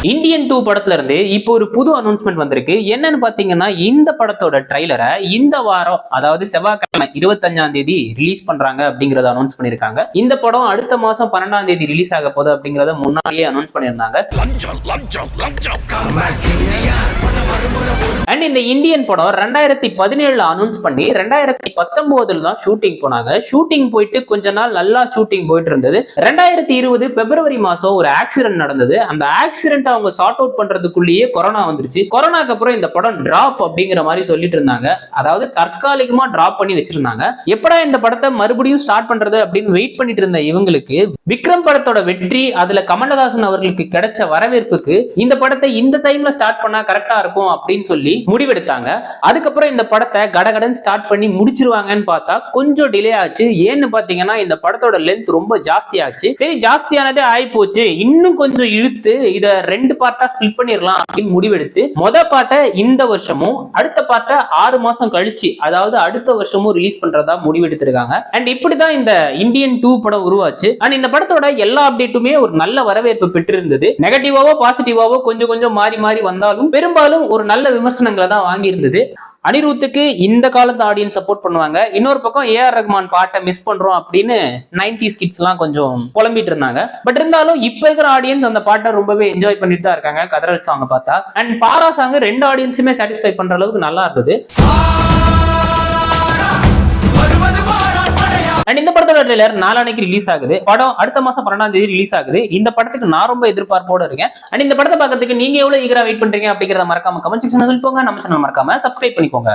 Indian 2 படத்துல இருந்து இப்போ ஒரு புது அனௌன்ஸ்மெண்ட் வந்திருக்கு. என்னன்னு பாத்தீங்கன்னா இந்த படத்தோட ட்ரைலரை இந்த வாரம், அதாவது செவ்வாய்க்கிழமை 25ஆம் தேதி ரிலீஸ் பண்றாங்க அப்படிங்கறத அனௌன்ஸ் பண்ணிருக்காங்க. இந்த படம் அடுத்த மாசம் 12ஆம் தேதி ரிலீஸ் ஆக போகுது அப்படிங்கறத முன்னாடியே அனௌன்ஸ் பண்ணிருந்தாங்க. அண்ட் இந்த இந்தியன் படம் 2017 அனௌன்ஸ் பண்ணி 2019 தான் ஷூட்டிங் போனாங்க. ஷூட்டிங் போயிட்டு கொஞ்ச நாள் நல்லா ஷூட்டிங் போயிட்டு இருந்தது. 2020 பிப்ரவரி மாசம் ஒரு ஆக்சிடென்ட் நடந்தது. அந்த ஆக்சிடென்ட் அவங்க சார்ட் அவுட் பண்றதுக்குள்ளேயே கொரோனா வந்துருச்சு. கொரோனாக்கு அப்புறம் இந்த படம் டிராப் அப்படிங்கிற மாதிரி சொல்லிட்டு இருந்தாங்க. அதாவது தற்காலிகமா டிராப் பண்ணி வச்சிருந்தாங்க. எப்படா இந்த படத்தை மறுபடியும் ஸ்டார்ட் பண்றது அப்படின்னு வெயிட் பண்ணிட்டு இருந்த இவங்களுக்கு விக்ரம் படத்தோட வெற்றி, அதுல கமலஹாசன் அவர்களுக்கு கிடைச்ச வரவேற்புக்கு இந்த படத்தை இந்த டைம்ல ஸ்டார்ட் பண்ணா கரெக்டா இருக்கும் அப்படின்னு சொல்லி முடிவெடுத்தாங்க. அதுக்கப்புறம் இந்த படத்தை கடகடன் ஸ்டார்ட் பண்ணி முடிச்சிருவாங்கன்னு பார்த்தா கொஞ்சம் டிலே ஆச்சு. ஏன்னு பாத்தீங்கன்னா இந்த படத்தோட லென்த் ரொம்ப ஜாஸ்தி ஆச்சு. சரி, ஜாஸ்தியானதே ஆகி போச்சு, இன்னும் கொஞ்சம் இழுத்து இத 2 பார்ட்டா ஸ்பிளிட் பண்ணிடலாம் அப்படின்னு முடிவெடுத்து மொத பார்ட்டை இந்த வருஷமும் அடுத்த பார்ட்டை 6 மாசம் கழிச்சு, அதாவது அடுத்த வருஷமும் ரிலீஸ் பண்றதா முடிவெடுத்திருக்காங்க. அண்ட் இப்படிதான் இந்த இந்தியன் 2 படம் உருவாச்சு. அண்ட் இந்த படத்தோட எல்லா அப்டேட்டுமே ஒரு நல்ல வரவேற்பு பெற்றிருந்தது. நெகட்டிவாவோ பாசிட்டிவாவோ கொஞ்சம் கொஞ்சம் மாறி மாறி வந்தாலும் பெரும்பாலும் ஒரு நல்ல விமர்சனங்களை தான் வாங்கி இருந்தது. அனிருத்துக்கு இந்த காலத்து ஆடியன்ஸ் சப்போர்ட் பண்ணுவாங்க. இன்னொரு பக்கம் ஏஆர் ரஹ்மான் பாட்டை மிஸ் பண்றோம் அப்படின்னு 90s கிட்ஸ் எல்லாம் கொஞ்சம் புலம்பிட்டு இருந்தாங்க. பட் இருந்தாலும் இப்ப இருக்கிற ஆடியன்ஸ் அந்த பாட்டை ரொம்பவே என்ஜாய் பண்ணிட்டு தான் இருக்காங்க. கதறல் சாங் பார்த்தா அண்ட் பாரா சாங் 2 ஆடியன்ஸுமே சாட்டிஸ்ஃபை பண்ற அளவுக்கு நல்லா இருந்தது. அண்ட் இந்த படத்தோட ட்ரெய்லர் நாளானைக்கு ரிலீஸ் ஆகுது. படம் அடுத்த மாசம் 12ஆம் தேதி ரிலீஸ் ஆகுது. இந்த படத்துக்கு நான் ரொம்ப எதிர்பார்ப்போட இருக்கேன். அண்ட் இந்த படத்தை பார்க்கறதுக்கு நீங்க எவ்வளவு ஈகரா வெயிட் பண்றீங்க அப்படிங்கறத மறக்காம கமெண்ட் செக்ஷன்ல சொல்லுங்க. நம்ம சேனல் மறக்காம சப்ஸ்கிரைப் பண்ணிக்கோங்க.